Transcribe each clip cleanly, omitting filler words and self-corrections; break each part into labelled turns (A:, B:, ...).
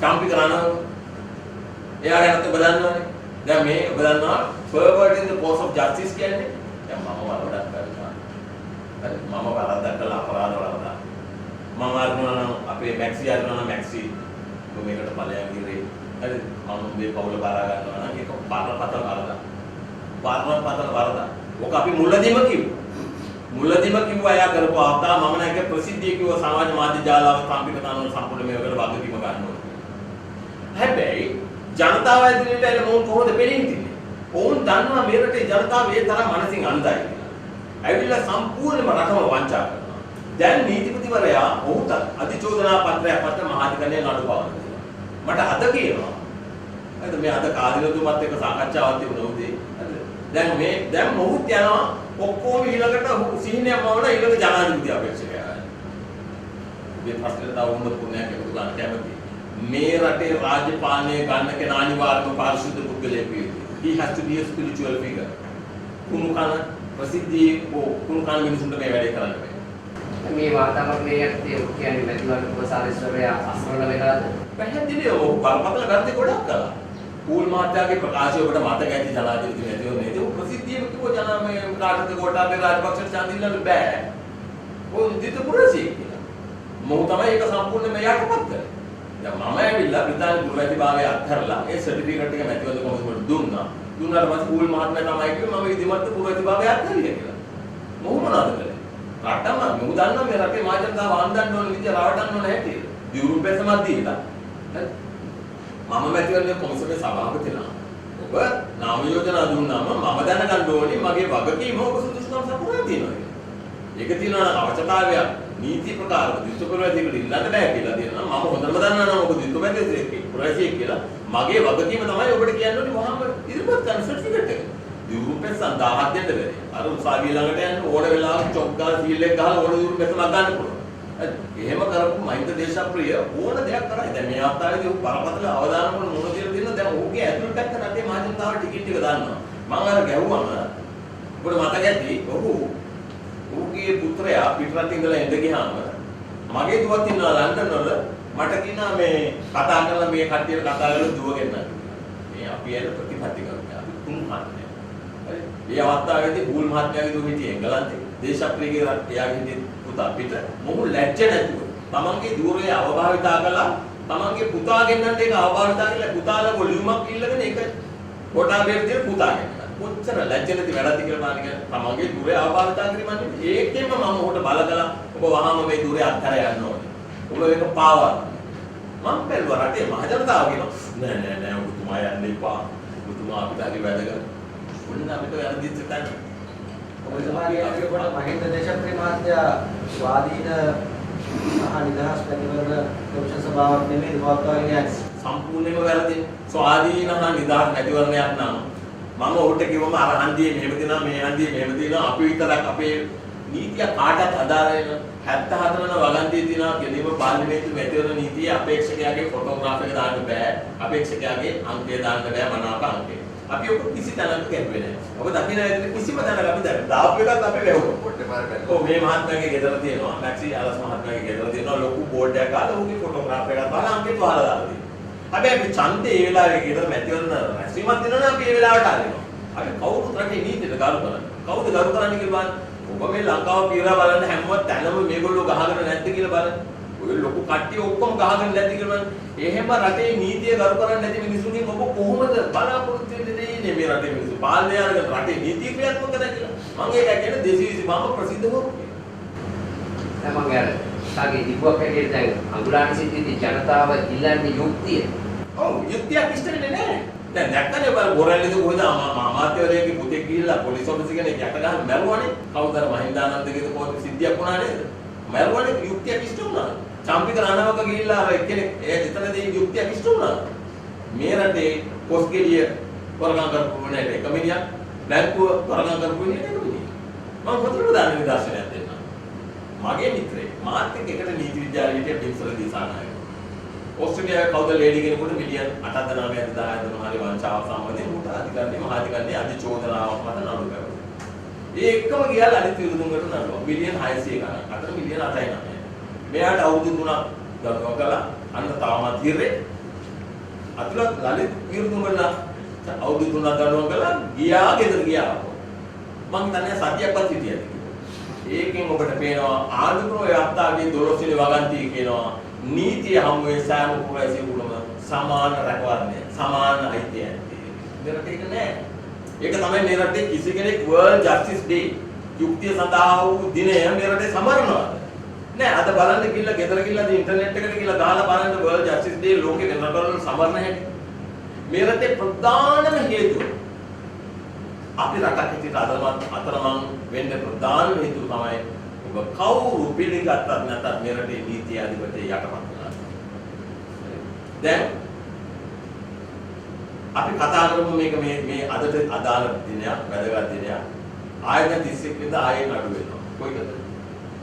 A: චාම්පි කරනවා. එයා ගැන ඔබ දන්නවනේ. දැන් මේ ඔබ දන්නවා perverting the cause of justice කියන්නේ දැන් මම වරදක් කරනවා. හරි මම වරදක් කළා අපරාධ වරදක්. මම අරනවා නම් අපේ මැක්සි අරනවා නම් මැක්සි මේකට ඵලයක් ඉරේ. හරි මම මේ පවුල බාර ගන්නවා නම් ඒක බරපතල වරදක්. බරපතල වරදක්. ඔක අපි මුලදීම කිව්වා. මුලදීම කිව්වා එයා කරපු ආතා මම නැක ප්‍රසිද්ධිය කිව්වා සමාජ මාධ්‍ය ජාලාව සම්පූර්ණ කරනවා සම්පූර්ණ මේකට වගකීම ගන්න ඕනේ. හැබැයි ජනතාව ඇතුළට එළ මොන් කොහොමද පෙළෙන්නේ? ඔවුන් දන්නවා මේ රටේ ජනතාව මේ තරම් මනසින් අන්ධයි කියලා. ඇවිල්ලා සම්පූර්ණයෙන්ම රටම වංචා කරනවා. දැන් නීතිපතිවරයා ඔහුට අධිචෝදනා පත්‍රයක් පත්‍ර මහාධිකරණයේ නඩු පවරනවා. මට අද කියනවා. හරිද මේ අද කාදිනතුමත් එක්ක සාකච්ඡාවක් තිබුණා උදේ. හරිද? දැන් මොහුත් යනවා ඔක්කොම ඊළඟට සීනියම් වවන ඊළඟ ජනාධිපති අපේක්ෂකයා. මේ ප්‍රශ්නෙට තව හොඳ පුණයක් එකතු කරන්න කැමතියි. මේ රටේ රාජ්‍ය පාලනය ගන්න කෙනා අනිවාර්යයෙන්ම පාරිශුද්ධ පුද්ගලයෙක් වෙයි. He has to be a spiritual figure. කුණුකන ප්‍රසිද්ධිය කුණුකන මිනිසුන්ට මේ වැඩේ කරන්න බෑ.
B: මේ වාතාවරණයේ කියන්නේ මැතිවරණ උපසාරිස්වරයා අසරණ වෙලාද?
A: පැහැදිලිව බරපතල ගත්තේ ගොඩක් කළා. පූල් මහත්තයාගේ ප්‍රකාශය ඔබට මතක ඇති ජනාධිපති මැතිවරණයේදී ඔව් ප්‍රසිද්ධියම කිව්ව ජනමේ කාටද ගෝඨාභය රාජපක්ෂට ඡන්ද ඉල්ලන්න බෑ. ඔව් දිටුපුරසී කියලා. මොහු තමයි ඒක සම්පූර්ණයෙන්ම යටපත් කරේ. දැන් මම ඇවිල්ලා බ්‍රිතාන්‍ය පුරවැසිභාවය අත්හැරලා ඒ සර්ටිෆිකේට් එක මැතිවරණ කොමිසමට දුන්නා. දුන්නාට පස්සේ පූල් මහත්මයා තමයි කිව්වේ මම ඉදිමත් පුරවැසිභාවය අත්හැරියා කියලා. මොහු මොනවද කළේ? රටම මොහු දන්නවා මේ රටේ මහ ජනතාව වන්දන්න ඕන විදිය රවටන්න ඕන හැටි. යුරෝපෙසමක් දීලා මම මැතිවරණ කොමිසමේ සභාපතිලා ඔබ නාම යෝජනා දුන්නාම මම දැනගන්න ඕනේ මගේ වගකීම ඔබ සුදුසුකම් සපුරා තියෙනවා කියලා. ඒක තියෙනවා නම් අවශ්‍යතාවය නීති ප්‍රකාර දිස්ත්‍රික්කවලදී ඉල්ලන්න බෑ කියලා තියෙනවා. මම හොඳටම දන්නවා නම් ඔබ දිස්ත්‍රික්කවලදී පුරවැසියෙක් කියලා. මගේ වගකීම තමයි ඔබට කියන්න ඕනේ වහම ඉදිරිපත් කරන සර්ටිෆිකේට් එක. යුරෝපෙන් 1000ක් දෙන්න බැරි. අර උසාවිය ළඟට යන්න ඕන වෙලාවක චොක් ගාලා සීල් එක ගහලා ඕන යුරෝපෙන්ම ගන්න පුළුවන්. එහෙම කරපු මහින්ද දේශප්‍රිය ඕන දෙයක් කරයි. දැන් මේ අවස්ථාවේදී ඔහු බරපතල අවදානම් වල මොන දේද දෙන්න දැන් ඔහුගේ ඇතුළට පැත්ත රටේ මහ ජනතාව ටිකට් එක දානවා. මම අර ගැහුවම ඔබට මතක ඇති ඔහුගේ පුත්‍රයා පිටරටින් ඉඳලා එන්න ගියාම මගේ දුවක් ඉන්නවා ලන්ඩන් වල මට කියනවා මේ කතා කරලා මේ කට්ටියට කතා කරලා දුව ගෙන්නන්න. මේ අපි ඇල ප්‍රතිපත්ති කරනවා. අපි තුන් හන්නේ. හරි. මේ අවස්ථාවේදී බූල් මහත්මයාගේ දුව හිටියේ එංගලන්තේ. දේශප්‍රියගේ එයාගේ පුතා පිට මොහු ලැජ්ජ නැතුව තමන්ගේ දුරේ අවභාවිතා කළා තමන්ගේ පුතා ගෙන්නන්න ඒක අවභාවිතා කරලා පුතාලා වොලියුමක් ඉල්ලගෙන ඒක කොටාබේ විදිහට පුතා ගෙන්නනවා කොච්චර ලැජ්ජ නැති වැඩක්ද කියලා බලන්න කියන්නේ තමන්ගේ දුරේ අවභාවිතා කිරීමන්නේ ඒකෙන්ම මම ඔහුට බල කළා ඔබ වහාම මේ දුරේ අත්හැර යන්න ඕනේ ඔබ මේක පාවා මම බැලුවා රටේ මහ ජනතාව කියනවා නෑ ඔබතුමා යන්න එපා ඔබතුමා අපිට හරි වැඩ කරා ඔන්න අපිට වැරදිච්ච තැන
C: ඔබතුමාගේ පොඩ මහින්ද දේශප්‍රිය මහත්තයා ස්වාධීන මහා නිදහස් පැතිවරණ කොමිෂන් සභාවක් නෙමෙයි පවත්වාගෙන යන්නේ.
A: සම්පූර්ණයෙන්ම වැරදි. ස්වාධීන හා නිදහස් පැතිවරණයක් නම් මම ඔහුට කිව්වම අර හන්දියේ මෙහෙම දෙනවා මේ හන්දියේ මෙහෙම දෙනවා අපි විතරක් අපේ නීතිය කාටත් අදාළ වෙන 74 වෙනි වගන්තියේ තියෙනවා කෙලිම පාර්ලිමේන්තු මැතිවරණ නීතියේ අපේක්ෂකයාගේ ෆොටෝග්‍රාෆ් එක දාන්න බෑ. අපේක්ෂකයාගේ අංකය දාන්න බෑ මනාප අංකය. අපි ඔක කිසි තැනක කැපුවේ නැහැ. ඔබ දකින්න ඇතුලේ කිසිම තැනක අපි දැන් දාපු එකත් අපි වැහුවා. පොඩ්ඩේ පාර බැලුවා. ඔව් මේ මහත්මයාගේ ගෙදර තියෙනවා. මැක්සි ආලස් මහත්මයාගේ ගෙදර තියෙනවා ලොකු බෝඩ් එකක් ගාලා ඔහුගේ ෆොටෝග්‍රාෆ් එකක් දාලා අංකේ වහලා දාලා තියෙනවා. හැබැයි අපි ඡන්දේ ඒ වෙලාවේ ගෙදර මැතිවරණ රැස්වීමක් දෙනවනේ අපි ඒ වෙලාවට ආරිනවා. අපි කවුරුත් රටේ නීතියට ගරු කරන්නේ. කවුද ගරු කරන්නේ කියලා බලන්න. ඔබ මේ ලංකාව පීරා බලන්න හැම තැනම මේගොල්ලෝ ගහගෙන නැද්ද කියලා බලන්න. ඔය ලොකු කට්ටිය ඔක්කොම ගහගෙන නැද්ද කියලා බලන්න. එහෙම රටේ නීතිය ගරු කරන්නේ නැති මිනිසුන්ගෙන් ඔබ කොහොමද බලාපොරොත්තු වෙන්නේ මේ රටේ මිනිස්සු පාලනය අරගෙන රටේ නීතිය ක්‍රියාත්මක කරන්න කියලා. මම ඒක කියන්නේ 225ම ප්‍රසිද්ධ වුණා.
B: දැන් මම අර තාගේ දිගුවක් හැටියට දැන් අඟුලාන සිද්ධියේදී ජනතාව ඉල්ලන්නේ යුක්තිය.
A: ඔව් යුක්තියක් ඉෂ්ට වෙන්නේ නැහැ. දැන් නැත්තනේ බල බොරැල්ලේද කොහෙද අමාත්‍යවරයෙක්ගේ පුතෙක් ගිහිල්ලා පොලිස් ඔෆිස් එකේ යට ගහලා මැරුවානේ. කවුද අර මහින්දානන්දගේ කොහොමද සිද්ධියක් වුණා නේද? මැරුවානේ යුක්තියක් ඉෂ්ට වුණා. චම්පික රණවක ගිහිල්ලා අර එක්කෙනෙක් එතනදී යුක්තියක් ඉෂ්ට වුණා. මේ රටේ පොස්ගෙඩිය වරගම් කරපු නේද එක මිනිහක් බැංකුව වරගම් කරපු නේද එක මිනිහක්. මම හොඳට දාන්න නිදර්ශනයක් දෙන්නම්. මගේ මිත්‍රයෙක් මාත් එක්ක එකට නීති විද්‍යාලයේ හිටිය පින්සල දිසානායක. ඕස්ට්‍රේලියාවේ කවුද ලේඩි කෙනෙකුට මිලියන් 8ද 9ද 10ද මොහරි වංචාවක් සම්බන්ධයෙන් උට අධිකරණයේ මහාධිකරණයේ අධිචෝදනාවක් මත නඩු කරනවා. ඒ එක්කම ගියාලා අනිත් විරුදුන්කට නඩුව මිලියන් 600 ගණන්. අතන මිලියන් 8යි 9යි. මෙයාට අවුරුදු 3ක් දරුවා කළා. අන්න තාමත් හිරේ අතුලත් ලලිත් විරුතුමලා අවුරුදු 3ක් දඬුවම් කළා ගියා ගෙදර ගියා. මං හිතන්නේ සතියක්වත් හිටියද කියලා. ඒකෙන් ඔබට පේනවා ආණ්ඩුක්‍රම ව්‍යවස්ථාවේ 12 වෙනි වගන්තිය කියනවා නීතිය හමුවේ සෑම පුරවැසියෙකුටම සමාන රැකවරණය සමාන අයිතිය ඇත්තේ. මෙරට ඒක නෑ. ඒක තමයි මේ රටේ කිසි කෙනෙක් World Justice Day යුක්තිය සඳහා වූ දිනය මේ රටේ සමරනවා. නෑ අද බලන්න ගිහලා ගෙදර ගිහලා ඉන්ටර්නෙට් එකට ගිහලා ගහලා බලන්න World Justice Day ලෝකේ වෙන රටවල සමරන හැටි. මේ රටේ ප්‍රධානම හේතුව අපි රටක් හිටියට අතරමං වෙන්න ප්‍රධානම හේතුව තමයි ඔබ කවුරු පිළිගත්තත් නැත්නම් මේ රටේ නීති අධිපතිය යටපත් වෙනවා. දැන් අපි කතා කරමු මේක මේ අදට අදාළ දිනයක් වැදගත් දිනයක්. ආයතන 31 වෙනිදා ආයෙ නඩු වෙනවා. කොයිකද?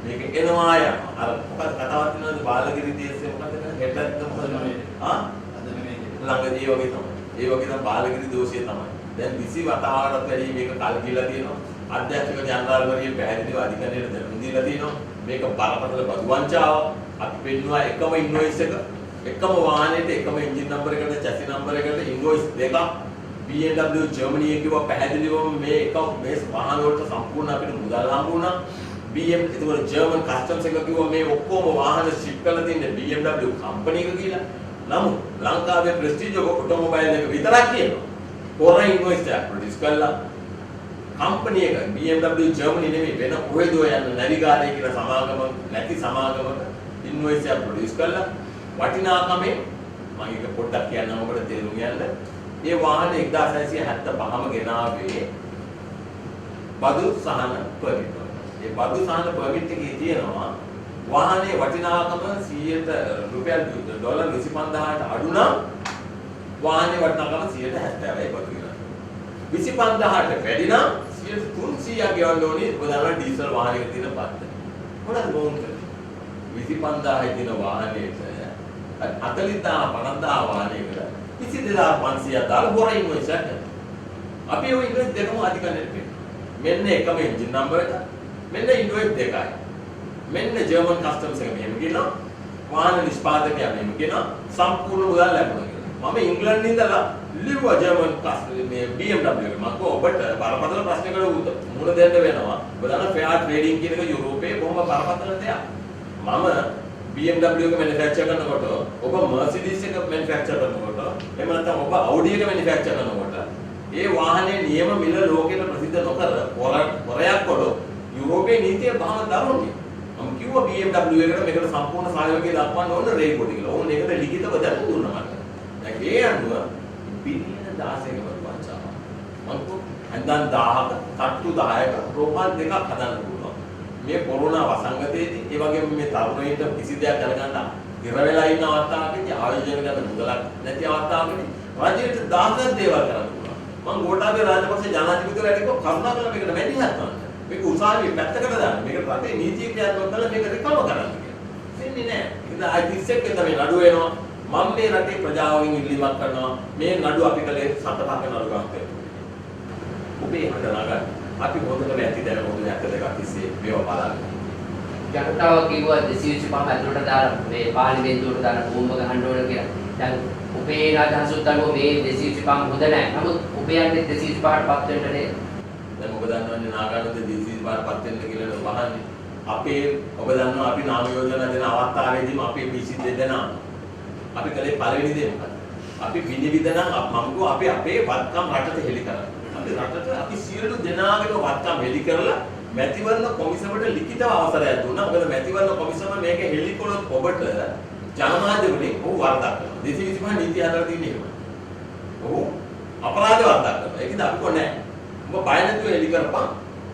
A: මේක එනවා යනවා. අර මොකක්ද කතාවක් තියෙනවද බාලගිරි දේශේ මොකද හෙටත් මොකද ආ අද නෙමෙයි. ළඟදී වගේ තමයි. ඒ වගේ තමයි බාලගිරි දෝෂය තමයි. දැන් 20 වතාවකට වැඩි මේක කල් කියලා තියෙනවා. අධ්‍යක්ෂක ජනරාල්වරිය පැහැදිලිව අධිකරණයට දැනුම් දීලා තියෙනවා. මේක බරපතල බදු වංචාව. අපි පෙන්නවා එකම ඉන්වොයිස් එක එකම වාහනේට එකම එන්ජින් නම්බර් එකට චැසි නම්බර් එකට ඉන්වොයිස් දෙකක් BMW ජර්මනියේ කිව්වා පැහැදිලිවම මේ වාහන වලට සම්පූර්ණ අපිට මුදල් හම්බ වුණා. BMW ඒතකොට ජර්මන් කස්ටම්ස් එක කිව්වා මේ ඔක්කොම වාහන ෂිප් කරලා තින්නේ BMW කම්පැනි එක කියලා. නමුත් ලංකාවේ ප්‍රෙස්ටිජ් ඔටෝමොබයිල් එක විතරක් කියනවා. කොරේ ඉන්වොයිස් එක ප්‍රොඩියුස් කළා. කම්පැනි එක BMW ජර්මනි නෙමෙයි වෙන කොහෙදෝ යන නැවිගාරය කියලා සමාගම නැති සමාගමක ඉන්වොයිස් එක ප්‍රොඩියුස් කළා. වටිනාකමේ මම ඒක පොඩ්ඩක් කියන්නම් ඔබට තේරුම් ගන්න. මේ වාහන 1975ම ගෙනාවේ බදු සහන පර්මිට්. ඒ බදු සහන පර්මිට් එකේ තියෙනවා වාහනේ වටිනාකම 100ට රුපියල් ඩොලර් 25000ට අඩු නම් වාහනේ වටිනාකම 170යි බදු වෙනවා. 25000ට වැඩි නම් 300ක් ගෙවන්න ඕනේ උදාහරණ ඩීසල් වාහනයක තියෙන පත්ත. මොනවද මොන්නේ? 25000යි තියෙන වාහනේට 40000 50000 වාහනයකට 22500ක් දාලා බොර ඉන්වොයිස් එකක්. අපි ওই ඉන්වොයිස් දෙකම අධිකරණයට පෙන්නනවා. මෙන්න එකම එන්ජින් නම්බර් එක. මෙන්න ඉන්වොයිස් දෙකයි. මෙන්න ජර්මන් කස්ටම්ස් එක මෙහෙම කියනවා. වාහන නිෂ්පාදකයා මෙහෙම කියනවා. සම්පූර්ණ මුදල් ලැබුණා කියලා. මම ඉංග්‍රීසි ඉඳලා ලිව්වා ජර්මන් මේ BMW එකට. මම ඔබට බරපතල ප්‍රශ්නයකට මුහුණ දෙන්න වෙනවා. ඔබ දන්න ෆෙයාර් ට්‍රේඩින් කියන එක යුරෝපයේ බොහොම බරපතල දෙයක්. මම BMW එක මැනුෆැක්චර් කරනකොට ඔබ Mercedes එක මැනුෆැක්චර් කරනකොට එහෙම නැත්නම් ඔබ Audi එක මැනුෆැක්චර් කරනකොට ඒ වාහනේ නියම මිල ලෝකෙට ප්‍රසිද්ධ නොකර පොරයක් කොට යුරෝපයේ නීතිය බහම දරුණුයි. මම කිව්වා BMW එකට මේකට සම්පූර්ණ සහයෝගය දක්වන්න ඕන රේකෝඩ් කියලා. ඕන ඒකට ලිඛිතව දැනුම් දුන්නා මට. දැන් ඒ අනුව බිලියන 16ක වංචාව. මම හන්දන් 1000ක තට්ටු 10ක ප්‍රෝෆයිල් දෙකක් හදන්න පුළුවන්. මේ කොරෝනා වසංගතයේදී ඒ වගේම මේ තරුණයින්ට කිසි දෙයක් කරගන්න ඉර වෙලා ඉන්න අවස්ථාවකදී ආයෝජන කරන මුදලක් නැති අවස්ථාවකදී රජයට දායක දේවල් කරන්න පුළුවන්. මම ගෝඨාභය රාජපක්ෂ ජනාධිපතිවරයාට කිව්වා කරුණාකරලා මේකට වැඩි හත්වන්න. මේක උසාවියේ පැත්තකට දාන්න. මේක රටේ නීතිය ක්‍රියාත්මක කරලා මේක රිකවර් කරන්න කියලා. දෙන්නේ නැහැ. ඉතින් ආයි 31 කට මේ නඩුව වෙනවා. මම මේ රටේ ප්‍රජාවගෙන් ඉල්ලීමක් කරනවා. මේ නඩුව අපි කලේ 7-5ක නඩුවක් කියලා. ඔබේ හඳ නගන්න. අපි හොඳට ඇති දැන මොකද නැත්ද දෙකක් තිස්සේ මේව බලන්න.
B: ජනතාව කිව්වා 225 ඇතුළට දාලා මේ පාර්ලිමේන්තුවට දාලා බෝම්බ ගහන්න ඕන කියලා. දැන් උපේ රාජහංසුත් අනුව මේ 225 හොඳ නැහැ. නමුත් උපයන්නේ 225ට පත් වෙන්න නේද?
A: දැන් ඔබ දන්නවනේ නාගානන්ද 225ට පත් වෙන්න කියලා වහන්නේ. අපේ ඔබ දන්නවා අපි නාම යෝජනා දෙන අවස්ථාවේදීම අපේ 22 දෙනා අපි කලේ පළවෙනි දේ මොකක්ද? අපි විනිවිද නම් මම කිව්වා අපි අපේ වත්කම් රටට හෙළි කරන්න. අපි රටට අපි සියලු දෙනාගේම වත්කම් හෙළි කරලා මැතිවරණ කොමිසමට ලිඛිතව අවසරයක් දුන්නා. මොකද මැතිවරණ කොමිසම මේක හෙළි කළොත් ඔබට ජනමාධ්‍ය වලින් ඔහු වරදක් කරනවා. 225 නීති හදලා තියෙන්නේ එහෙම. ඔහු අපරාධ වරදක් කරනවා. ඒකද අපි කොහොනේ නැහැ. ඔබ බය නැතුව හෙළි කරපන්.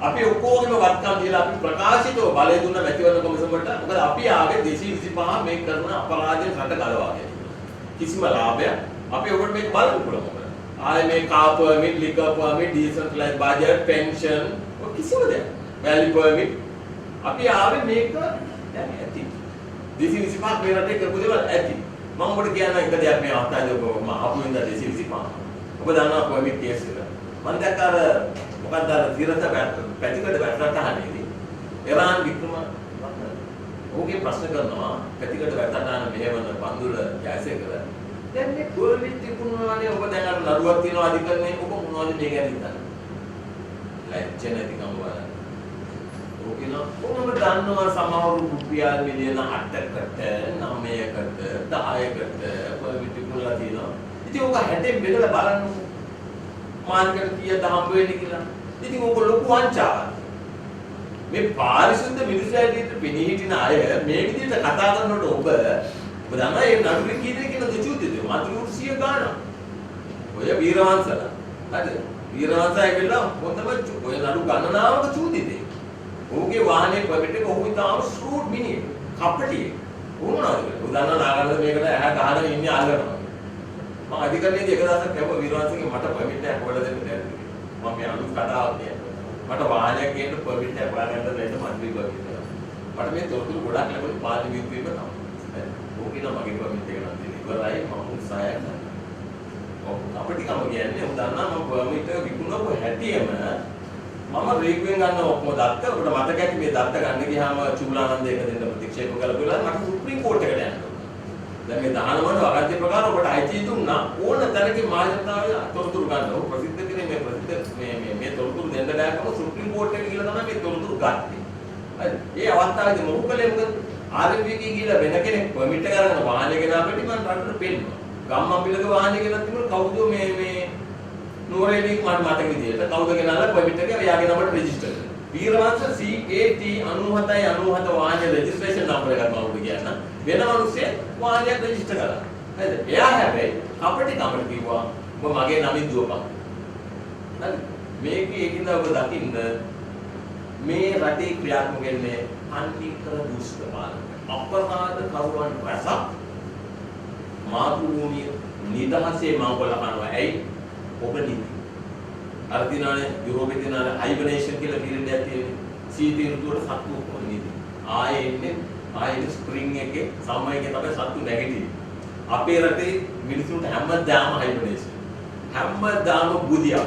A: අපි ඔක්කොගේම වත්කම් දීලා අපි ප්‍රකාශිතව බලය දුන්න මැතිවරණ කොමිසමට. මොකද අපි ආවේ 225 මේ කරන අපරාධයෙන් රට ගලවා ගැනීම. කිසිම ලාභයක් අපි ඔබට මේක බලන්න පුළුවන්. ආයේ මේ car permit, liquor permit, decentralised budget, pension ඔය කිසිම දෙයක්. වැලි පර්මිට් අපි ආවේ මේක දැන් ඇති. 225 මේ රටේ කරපු දේවල් ඇති. මම ඔබට කියන්න එක දෙයක් මේ අවස්ථාවේදී ඔබ මම ආපු වෙනදා 225. ඔබ දන්නවා පර්මිට් කේස් එක. මම දැක්ක අර මොකක්ද අර තිරත පැතිකඩ වැටරටහනේදී එරාන් වික්‍රම ඔහුගේ ප්‍රශ්න කරනවා පැතිකඩ වැටරටහන මෙහෙවන පන්දුල ජයසේකර දැන් මේ පර්මිට් තිබුණානේ ඔබ දැන් අර නඩුවක් තියනවා අධිකරණේ ඔබ මොනවද මේ ගැන හිතන්නේ? ලැජ්ජ නැතිකම බලන්න. ඕකේන කොහොමද දන්නවා සමහරු රුපියල් මිලියන 8කට 9කට 10කට පර්මිට් තිබුණා තියෙනවා. ඉතින් ඔක 60න් බෙදලා බලන්නකො. මාර්කට් කීයද හම්බ වෙන්නේ කියලා. ඉතින් ඔක ලොකු වංචාවක්. මේ පාරිශුද්ධ මිනිස්සුන්ට පිණි හිටින අය මේ විදිහට කතා කරනකොට ඔබ දන්නා මේ නඩුවේ කී දෙනෙක් කියලා දුචුද්දද මාතෘ 100 ගාණක්. ඔය වීරවංශලා. හරිද? වීරවංශය ඇවිල්ලා හොඳම ඔය නඩු ගණනාවක චූදිතේ. ඔහුගේ වාහනේ පර්මිට් එක ඔහු ඉතාලම ස්රූට් මිනිහෙක්. කපටියෙක්. වුණාද? උදාහරණ නාගන්න මේකට ඇහැ ගහගෙන ඉන්නේ අල්ලනවා. මම අධිකරණයේදී එක දවසක් කැපුවා වීරවංශගේ මට පර්මිට් එකක් හොයලා දෙන්න බැරිද කියලා. මම මේ අලුත් කතාවක් කියන්නේ. මට වාහනයක් ගේන්න පර්මිට් එකක් හොයාගන්න බැහැ මන්ත්‍රී පර්මිට් එක. මට මේ තොරතුරු ගොඩක් ලැබුණේ පාර්ලිමේන්තුවේම තමයි. ඕකින මගේ පර්මිට් එක නම් තියෙන්නේ. ඉවරයි මම උත්සාහයක් කරනවා. ඔව් අපිටකම කියන්නේ උදාහරණ මම පර්මිට් එක විකුණපු හැටියෙම මම රේගුවෙන් ගන්න ඔක්කොම දත්ත ඔබට මතක ඇති මේ දත්ත ගන්න ගියාම චූලානන්ද එක දෙන්න ප්‍රතික්ෂේප කළා කියලා මට සුප්‍රීම කෝට් එකට යන්න ඕන. දැන් මේ 19 වගන්ති ප්‍රකාර ඔබට අයිති දුන්නා ඕන තැනකින් මහජනතාවගේ තොරතුරු ගන්න. ඔබ ප්‍රසිද්ධ කරේ මේ ප්‍රසිද්ධ මේ තොරතුරු දෙන්න බෑකම සුප්‍රීම කෝට් එක කියලා තමයි මේ තොරතුරු ගත්තේ. හරි. ඒ අවස්ථාවේදී මොකද කළේ මොකද? RMB එකේ ගිහලා වෙන කෙනෙක් පර්මිට් එක අරගෙන වාහනේ ගෙනාවට මම රටට පෙන්නවා. ගම්මපිලක වාහනේ ගෙනත් තිබුණ කවුද මේ නෝරේලික් මට මතක විදියට කවුද ගෙනාලා පර්මිට් එක එයාගේ නමට රෙජිස්ටර් කරලා. වීරවංශ CAT 97 වාහනේ රෙජිස්ට්‍රේෂන් නම්බර එකක් මම ඔබට කියන්න. වෙන මිනිස්සේ වාහනයක් රෙජිස්ටර් කළා. හරිද? එයා හැබැයි අපිට කමට කිව්වා ඔබ මගේ නමින් දුවපන්. හරි. මේකේ ඒකින්ද ඔබ දකින්න මේ රටේ ක්‍රියාත්මක වෙන්නේ අන්තිකර දුෂ්ට පාලනය. අපරාධ කරුවන් රැසක් මාතෘභූමිය නිදහසේ මංගල කරනවා. ඇයි? ඔබ නීති. අර දිනානේ යුරෝපේ දිනානේ හයිබර්නේෂන් කියලා පීරියඩ් එකක් තියෙන්නේ. සීත ඍතුවට සත්තු ඔක්කොම නීති. ආයේ ස්ප්‍රින්ග් එකේ සමර් එකේ තමයි සත්තු නැගිටින්නේ. අපේ රටේ මිනිසුන්ට හැමදාම හයිබර්නේෂන්. හැමදාම බුදියා.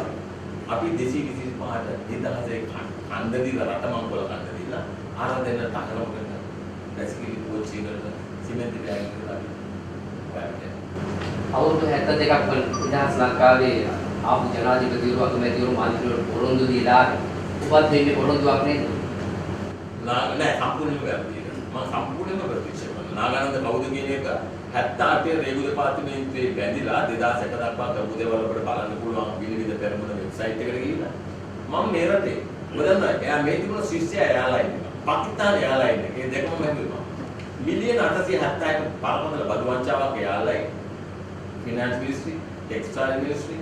A: අපි 225ට නිදහසේ කන්ද දීලා රට මංගල කන්ද දීලා ආරාධන තහනම් කරනවා. බැසිකලි පෝච්චියකට සිමෙන්ති බෑග් එකකට
B: අවුරුදු 72ක් වල නිදහස් ලංකාවේ ආපු ජනාධිපතිවරු අගමැතිවරු මන්ත්‍රීවරු පොරොන්දු දීලා උපත් දෙන්නේ පොරොන්දුවක් නේද?
A: නෑ සම්පූර්ණයෙන්ම වැරදි. මම සම්පූර්ණයෙන්ම ප්‍රතික්ෂේප කරනවා. නාගානන්ද කවුද කියන එක 78 රේගු දෙපාර්තමේන්තුවේ බැඳිලා 2001 දක්වා කරපු දේවල් වලට බලන්න පුළුවන් විවිධ පෙරමුණ වෙබ්සයිට් එකට ගිහිල්ලා මම මේ රටේ මොකදන්න එයා මේ තිබුණ ස්විස් එයාලයින් එක පාකිස්තාන එයාලයින් එක මේ දෙකම මැදුවා මිලියන 870ක පරමතල බදු වංචාවක් එයාලයින් ෆිනෑන්ස් මිනිස්ට්‍රි ටෙක්ස්ටයිල් මිනිස්ට්‍රි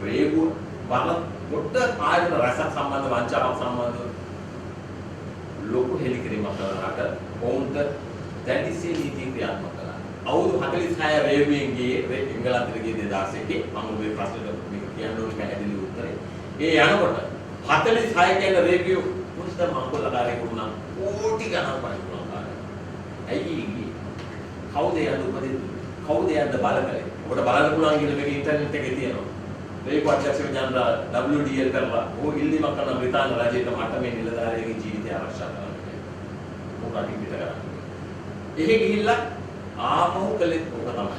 A: රේගු බලන පොඩ්ඩ ආයතන රසක් සම්බන්ධ වංචාවක් සම්බන්ධ ලොකු හෙලිකිරීමක් කරනකට ඔවුන්ට දැඩිසේ නීති ක්‍රියාත්මක කළා. අවුරුදු 46 රේගුවෙන් ගියේ එංගලන්තෙට ගියේ 2001 මම ඔබේ ප්‍රශ්නෙට මේක කියන්න ඕනේ පැහැදිලි උත්තරේ. ඒ යනකොට 46 කියන රේගුව මුස්තර මංගලකාරයෙක් වුණා කෝටි ගණන් පරිපූර්ණකාරය. ඇයි කවුද යන්න උපදෙන්නේ? කවුද යන්න බලකලේ? ඔබට බලන්න පුළුවන් කියලා මේක ඉන්ටර්නෙට් එකේ තියෙනවා. රේගු අධ්‍යක්ෂ ජනරාල් WDL කරලා ඕ ඉල්ලීමක් කරන බ්‍රිතාන්‍ය රජයට මට මේ නිලධාරියගේ ජීවිතය ආරක්ෂා කරන්න. මොකක්ද පිට කරන්නේ? එහෙ ගිහිල්ලා ආපහු කළේ ඕක තමයි.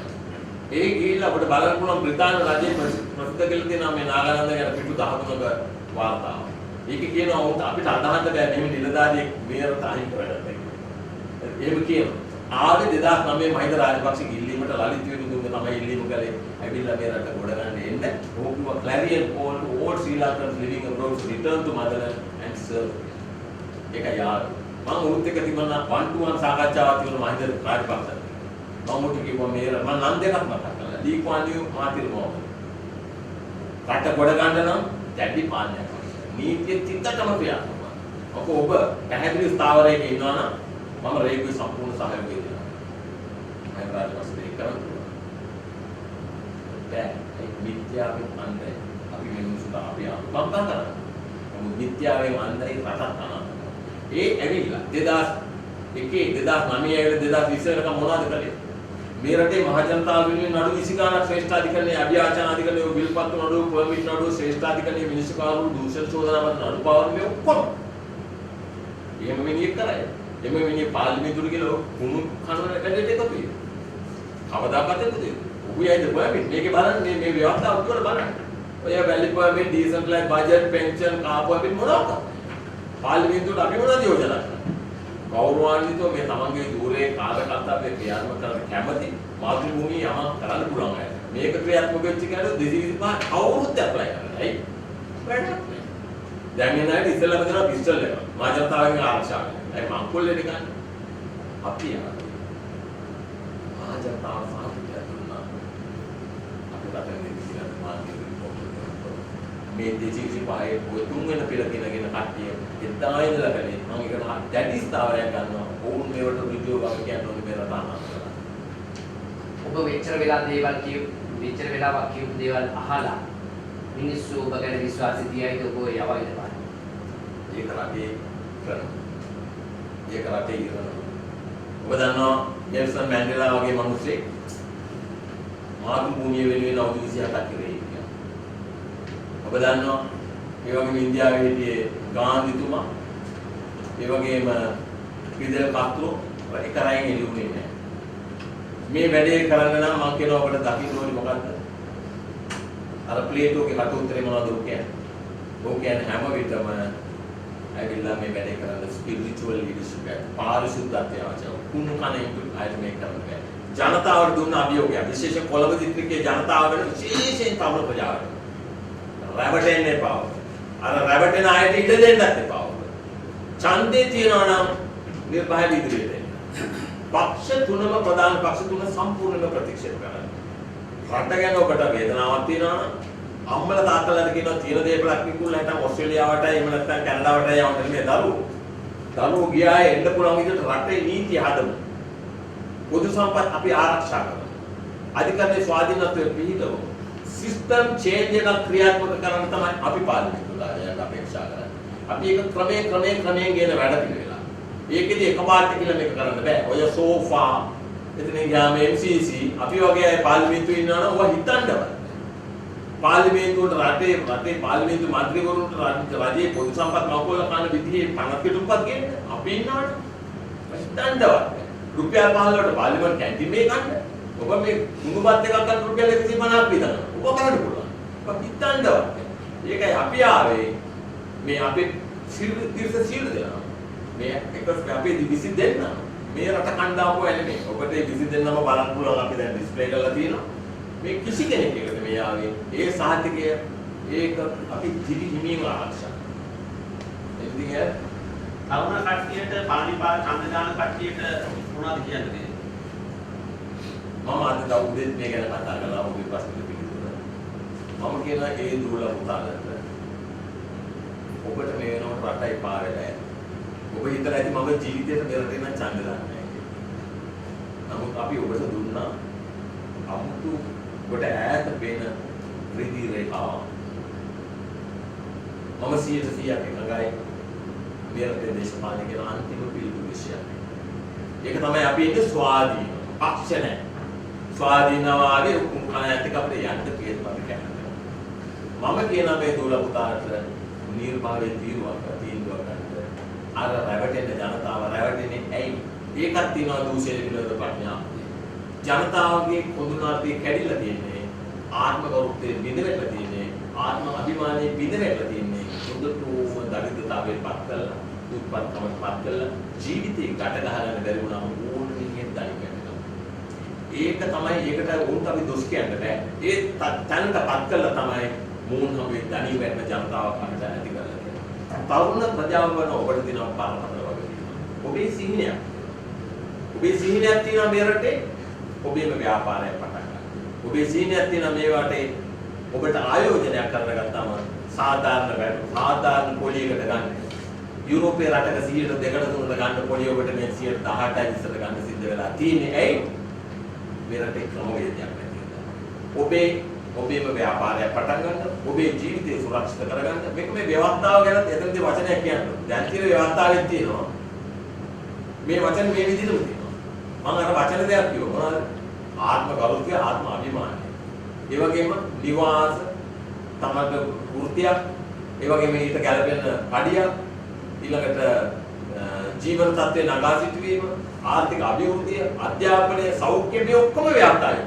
A: ඒ ගිහිල්ලා අපිට බලන්න පුළුවන් බ්‍රිතාන්‍ය රජයේ ප්‍රසිද්ධ කියලා තියෙනවා මේ නාගානන්ද ගැන පිටු 13ක වාර්තාව. ඒකේ කියනවා උන්ට අපිට අදහන්න බෑ මේ නිලධාරියෙක් මේකට අහිමි කරගත්තා කියලා. එහෙම කියනවා. ආවේ 2009 මහින්ද රාජපක්ෂ ගිල්ලීමට ලලිත් විදුදුන්ගේ තමයි ඉල්ලීම කළේ. ඇවිල්ලා මේ රට ගොඩ ගන්න එන්න. ඕකුව clarion call to all Sri Lankans living abroad to return to motherland and serve. ඒක යාර. මම උරුත් එක තිබුණා 1-to-1 සාකච්ඡාවක් තිබුණා මහින්ද රාජපක්ෂ. මම උට කිව්වා මේ මම නම් දෙකක් මතක් කරලා. දී කුවන් යු මාතිර මොහොත. රට ගොඩ ගන්න නම් දැඩි පාලනයක් අවශ්‍යයි. නීතිය චිත්තකම ක්‍රියාත්මක. ඔබ පැහැදිලි ස්ථාවරයක ඉන්නවා නම් මම රේගුවේ සම්පූර්ණ සහයෝගය දෙනවා. මම රාජපක්ෂ දෙක කරනවා. ඒ මිත්‍යාවෙන් අන්දයි අපි මිනිස්සුන්ට අපි අනුකම්පා කරනවා. නමුත් මිත්‍යාවෙන් අන්දයි රටක් අනාගතයි. ඒ ඇවිල්ලා 2001 2009 2020 මොනවද කළේ? මේ රටේ මහ ජනතාව වෙනුවෙන් නඩු 20 ගණනක් ශ්‍රේෂ්ඨාධිකරණයේ අභ්‍යාචන අධිකරණයේ බිල්පත් නඩු පර්මිට් නඩු ශ්‍රේෂ්ඨාධිකරණයේ මිනිස්සු කාරු දූෂණ චෝදනාවත් නඩු පාවන මේ ඔක්කොම. එහෙම මිනිහෙක් කරයි. එමෙ මිනිහ පාර්ලිමේන්තුවට ගිහලා කුණු කනවල කඩේට එකතු වෙයි. කවදාකවත් එකතු වෙයි. we had the permit. මේකේ බලන්න මේ ව්‍යවස්ථාව උඩට බලන්න. ඔය වැලි permit, decentralized budget, pension, car permit මොනවාද? පාර්ලිමේන්තුවට අපි මොනවද යෝජනා කරන්නේ? ගෞරවාන්විතව මේ තමන්ගේ දූරේ කාර්යකර්තව්‍ය ක්‍රියාත්මක කරන්න කැමති මාතෘ භූමිය යමක් කරන්න පුළුවන් අය. මේක ක්‍රියාත්මක වෙච්ච කෙනාට 225 කවුරුත් ඇප්ලයි කරනවා. හරි? වැඩක් නෑ. දැන් එනයිට ඉස්සෙල්ලාම දෙනවා පිස්ටල් එක. මා ජනතාවගෙන් ආරක්ෂා කරන්න. ඒ මංකොල්ලේ ගන්න. අපි යනවා. මා ජනතාව සාහිත්‍ය දුන්නා. අපි රටේ ඉන්න මාධ්‍ය මේ 225 ඔය තුන්වෙනි පෙළ කෙනගෙන කට්ටිය එදා ඉඳලා කලේ මම ඒකට දැඩි ස්ථාවරයක් ගන්නවා. ඕන් මේවට වීඩියෝ ගාව කියන්න ඕනේ මේ රට අහන්න.
B: ඔබ මෙච්චර වෙලාවක් කියපු දේවල් අහලා මිනිස්සු ඔබ ගැන විශ්වාසය තියයිද ඔබ යවයිද බලන්න.
A: ඒක රටේ කරනවා. ඒක රටේ ඉරනවා. ඔබ දන්නවා නෙල්සන් මැන්ඩෙලා වගේ මිනිස්සෙක් මාතෘ භූමිය වෙනුවෙන් අවුරුදු 27ක් ඉරේ හිටියා. ඔබ දන්නවා ඒ වගේම ඉන්දියාවේ හිටියේ ගාන්ධිතුමා ඒ වගේම ෆිදෙල් කාස්ත්‍රෝ එක රයින් එළියුනේ නැහැ. මේ වැඩේ කරන්න නම් මම කියනවා ඔබට දකින්න ඕනේ මොකද්ද? අර ප්ලේටෝගේ කට උත්තරේ මොනවද ඔය කියන්නේ? ඔය කියන්නේ හැම විටම ඇවිල්ලා මේ වැඩේ කරන්න ස්පිරිචුවල් ලීඩර්ෂිප් එක පාරිශුද්ධත්වය අවශ්‍යයි. කුණු කණේ ආයත මේක කරන්න බෑ. ජනතාවට දුන්න අභියෝගය විශේෂයෙන් කොළඹ දිස්ත්‍රික්කයේ ජනතාවට විශේෂයෙන් තවුල ප්‍රජාවට රැවටෙන්න එපා. අර රැවටෙන අයට ඉඩ දෙන්නත් එපා. ඡන්දේ තියනවා නම් නිර්භය ඉදිරියට එන්න. පක්ෂ තුනම ප්‍රධාන පක්ෂ තුන සම්පූර්ණයෙන්ම ප්‍රතික්ෂේප කරනවා. රට ගැන ඔබට වේදනාවක් තියෙනවා නම් අම්මලා තාත්තලාට කියනවා තියෙන දේපලක් විකුණලා නැත්නම් ඕස්ට්‍රේලියාවට එහෙම නැත්නම් කැනඩාවට යවන්න මේ දරුවෝ ගියා එන්න පුළුවන් විදිහට රටේ නීතිය හදමු. පොදු සම්පත් අපි ආරක්ෂා කරමු. අධිකරණයේ ස්වාධීනත්වය පිළිහිටවමු. සිස්ටම් චේන්ජ් එකක් ක්‍රියාත්මක කරන්න තමයි අපි පාර්ලිමේන්තුවට අපේක්ෂා කරන්නේ. අපි ඒක ක්‍රමයෙන් ගෙන වැඩ පිළිවෙලා. ඒකෙදි එකපාරට කියලා මේක කරන්න බෑ. ඔය සෝෆා එතන ගියාම MCC අපි වගේ අය පාර්ලිමේන්තුවේ ඉන්නවනම් ඔය හිතන්නවත්. පාර්ලිමේන්තුවට රටේ පාර්ලිමේන්තු මන්ත්‍රීවරුන්ට රජයේ පොදු සම්පත් මවකෝල කරන විදිහේ පනත් පිටුපත් ගේන්න අපි ඉන්නවනේ. හිතන්නවත්. රුපියල් 15කට පාර්ලිමේන්තු කැන්ටින් මේ ගන්න. ඔබ මේ කුණුපත් එකක් ගන්න රුපියල් 150ක් විතර. ඔබ කරන්න පුළුවන්. ඔබ හිතන්නවත්. ඒකයි අපි ආවේ මේ අපේ සිල් දෙනවා. මේ එක අපේ විසි දෙන්න. මේ රට කණ්ඩායම වෙන්නේ. ඔබට මේ විසි දෙන්නම බලන්න පුළුවන් අපි දැන් ඩිස්ප්ලේ කරලා තියෙනවා. මේ කිසි කෙනෙක් එකට මේ ආවේ ඒ සාහිත්‍යකය ඒක අපි දිවි හිමින් ආරක්ෂා. ඉතින්
D: තරුණ කට්ටියට පාලිපාර ඡන්ද දාන කට්ටියට මොනවද කියන්නේ?
A: මම අද දවුදෙත් මේ ගැන කතා කළා ඔබේ ප්‍රශ්නෙට පිළිතුර. මම කියනවා ඒ දුර්ලභ පුතාලට ඔබට මේ වෙනකොට රටයි පාරේ ඔබ හිතලා ඇති මම ජීවිතේට මෙරට එන ඡන්ද දාන්නේ නැහැ. නමුත් අපි ඔබට දුන්නා අමුතු ඔබට ඈත පේන රිදි රේඛාව. මම 100% එකඟයි මෙරට දේශපාලනික අන්තිම පිළිතුරු විශ්ය. ඒක තමයි අපි ඉන්නේ ස්වාධීන පක්ෂ නැහැ. ස්වාධීනවාදී උකුණායත් එක අපිට යන්න කියලා අපි කියන්නේ. මම කියන මේ දුල පුතාට නිර්භාවයේ තීරුවක් ගන්න. අර රැවටෙන ජනතාව රැවටෙන්නේ ඇයි? ඒකත් තියෙනවා දූෂණය විරෝධ ප්‍රඥාව. ජනතාවගේ පොදුනාර්ථය කැඩිලා තියෙන්නේ ආත්ම ගෞරවයෙන් බිඳවෙලා තියෙන්නේ ආත්ම අභිමානයේ බිඳවෙලා තියෙන්නේ සුදුතුම දරිද්‍රතාවයෙන් පත් කරලා දුප්පත්කමට පත් කරලා ජීවිතේ ගැට ගහගන්න බැරි වුණාම ඕනෙකින් දණි වැටෙනවා. ඒක තමයි ඒකට උන්ට අපි දොස් කියන්න බෑ. ඒ තැනටපත් කළා තමයි මූණ හම්බෙ දණි වැටෙන ජනතාවක් අතට ඇති කරලා තියෙනවා. තරුණ ප්‍රජාව වන ඔබට දිනව පාරපතල වගේ තියෙනවා. ඔබේ සිහිනයක්. ඔබේ සිහිනයක් තියෙනවා මේ රටේ. ඔබේම ව්‍යාපාරයක් පටන් ගන්න. ඔබේ සිහිනයක් තියෙනවා මේ රටේ. ඔබට ආයෝජනයක් කරගත්තාම සාධාරණ පොලියකට ගන්න. යුරෝපයේ රටක 100ට 2ට 3ට ගන්න පොලිය ඔබට මේ 118යි 20ට ගන්න සිද්ධ වෙලා තියෙන්නේ. ඇයි? මේ රටේ ක්‍රමවේදයක් නැති ඔබේම ව්‍යාපාරයක් පටන් ගන්න, ඔබේ ජීවිතය සුරක්ෂිත කරගන්න. මේක මේ ව්‍යවස්ථාව ගැන එතනදී වචනයක් කියන්න. දැන් තියෙන ව්‍යවස්ථාවෙත් තියෙනවා. මේ වචන මේ විදිහටම තියෙනවා. මම අර වචන දෙයක් කිව්වා. මොනවද? ආත්ම ගෞරවය, ආත්ම අභිමානය. ඒ වගේම නිවාස, තමක වෘත්තියක්, ඒ වගේම ඊට ගැලපෙන පඩියක්, ඊළඟට ජීවන තත්ත්වේ නගා සිටුවීම, ආර්ථික අභිවෘද්ධිය, අධ්‍යාපනය, සෞඛ්‍ය මේ ඔක්කොම ව්‍යාප්තයි.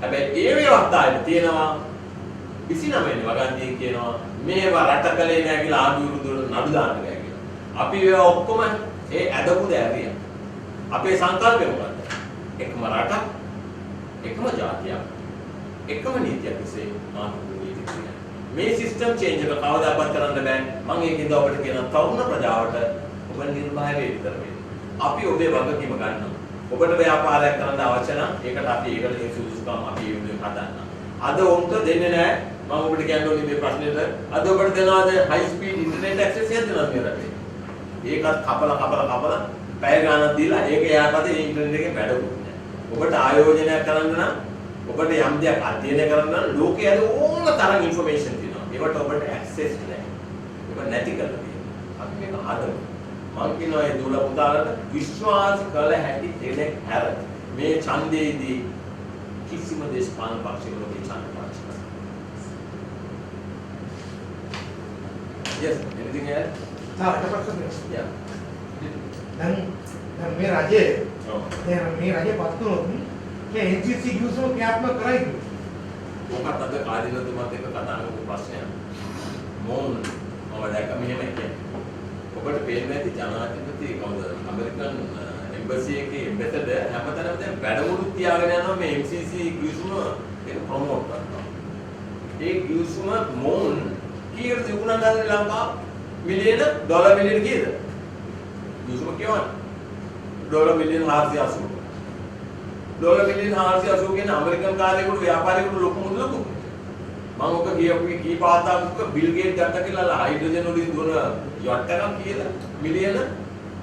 A: හැබැයි ඒ ව්‍යවස්ථාවේ තියෙනවා 29 වෙනි වගන්තිය කියනවා මේවා රට කලේ නෑ කියලා ආණ්ඩුව විරුද්ධව නඩු දාන්න බෑ කියලා. අපි ඒවා ඔක්කොම ඒ ඇදපු දෑරිය. අපේ සංකල්පය මොකද්ද? එකම රටක්, එකම ජාතියක්, එකම නීතියක් විශ්ේ මානව නීතිය. මේ සිස්ටම් චේන්ජ් එක කවදාවත් කරන්න බෑ. මම ඒකින්ද ඔබට කියන තරුණ ප්‍රජාවට ඔබ නිර්භය වෙන්න විතර වෙන්න. අපි ඔබේ වගකීම ගන්නවා. ඔබට ව්‍යාපාරයක් කරන්න අවශ්‍ය නම් ඒකට අපි ඒකට සුදුසුකම් අපි හදන්න. අද උන්ට දෙන්නේ නැහැ. මම ඔබට කියන්න ඕනේ මේ ප්‍රශ්නෙට. අද ඔබට දෙනවාද හයි ස්පීඩ් ඉන්ටර්නෙට් ඇක්සස් එකක් දෙනවා මේ රටේ. ඒකත් කපලා පැය ගාණක් දීලා ඒක යාපතේ ඉන්ටර්නෙට් එකේ වැඩකුත් නැහැ. ඔබට ආයෝජනය කරන්න නම් ඔබට යම් දෙයක් අධ්‍යයනය කරන්න නම් ලෝකයේ ඕන තරම් ইনফර්මේෂන් තියෙනවා. ඒවට ඔබට ඇක්සස් නැහැ. ඒක නැති කරලා තියෙනවා. අපි මේක හදමු. මම කියනවා ඒ දුල පුතාලට විශ්වාස කළ හැකි දෙයක් හැර මේ ඡන්දයේදී කිසිම දේශපාලන පක්ෂයකට ඡන්ද පාවිච්චි කරන්න. Yes, anything else? Yeah.
E: දැන් මේ රජයේ
A: ඔව්.
E: දැන් මේ රජයේ පත් වුණොත් මේ NCC ගිවිසුම ක්‍රියාත්මක කරයිද?
A: මොකක්ද අද කාදිනතුමත් එක්ක කතා කරපු ප්‍රශ්නය. මොන් මම දැක්ක මෙහෙම කියන්නේ. ඔබට පේන්නේ නැති ජනාධිපති කවුද? ඇමරිකන් එම්බසි එකේ එම්බැසඩර් හැමතැනම දැන් වැඩමුළු තියාගෙන යනවා මේ MCC ගිවිසුම ඒක ප්‍රොමෝට් කරනවා. ඒ ගිවිසුම මොන් කීයද තිබුණාද ලංකාව? මිලියන ඩොලර් මිලියන කීයද? ගිවිසුම කියවන්නේ. ඩොලර් මිලියන 480. ඩොලර් මිලියන 480 කියන ඇමරිකන් කාර්යයකට ව්‍යාපාරිකයට ලොකු මුදලක්. මම ඔක කියපු කී පාතාවක බිල් ගේට් ගත්තා කියලා හයිඩ්‍රජන් වලින් දුන යොට් එකක් කියලා මිලියන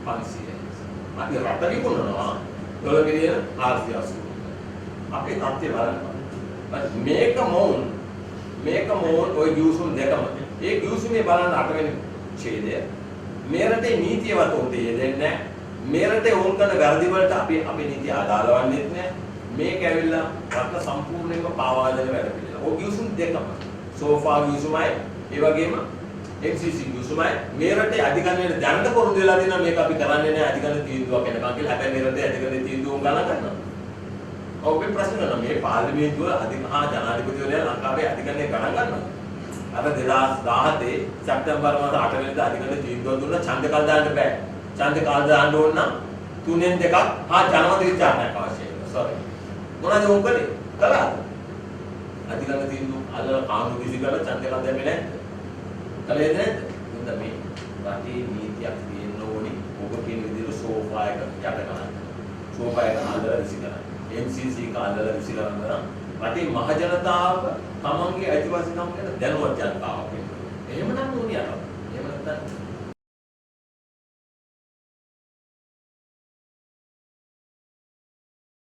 A: 500යි. අපි රට විකුණනවා ඩොලර් මිලියන 480. අපේ තත්ත්වය බලන්න. මේක මොන් ඔය ගිවිසුම් දෙකම. ඒ ගිවිසුමේ බලන්න 8 වෙනි ඡේදය. මේ රටේ නීතියවත් උන්ට යෙදෙන්නේ නැහැ. මේ රටේ වුන් කරන වැරදි වලට අපි අපේ නීතිය අදාළ වන්නේ නැහැ. මේක ඇවිල්ලා රට සම්පූර්ණයෙන්ම පාවා දෙන වැඩ පිළිවෙල. ඔය ගිවිසුම් දෙකම. සෝෆා ගිවිසුමයි ඒ වගේම MCC ගිවිසුමයි මේ රටේ අධිකරණයට දැනට පොරොන්දු වෙලා තියෙනවා මේක අපි කරන්නේ නැහැ අධිකරණ තීන්දුවක් එනකන් කියලා. හැබැයි මේ රටේ අධිකරණ තීන්දුව ගණන් ගන්නවා. ඔබේ ප්‍රශ්න කරනවා මේ පාර්ලිමේන්තුව ජනාධිපතිවරයා ලංකාවේ අධිකරණය ගණන් ගන්නවා. අර 2017 සැප්තැම්බර් මාස 8 වෙනිදා අධිකරණ තීන්දුව දුන්නා ඡන්ද කල් දාන්න බෑ. ඡන්ද කල් දාන්න ඕන නම් 3න් 2ක් ජනමත විචාරණයක් අවශ්‍යයි. සෝරි. මොනවද උන් කළේ? කළා. අධිකරණ තීන්දුව අල්ලලා කානු විසි කරලා ඡන්ද කල් දැම්මේ නැද්ද? කළේ නැද්ද? හොඳ මේ රටේ නීතියක් තියෙන්න ඕනේ. ඔබ කියන විදිහට සෝෆා එක යට කරන්න. සෝෆා එක අල්ලලා විසි කරන්න. MCC කාලවල විසි කරන්න නම් රටේ මහ ජනතාව තමන්ගේ අයිතිවාසිකම් ගැන දැනුවත් ජනතාවක් වෙන්න ඕනේ. එහෙම නම් ඕනියක්.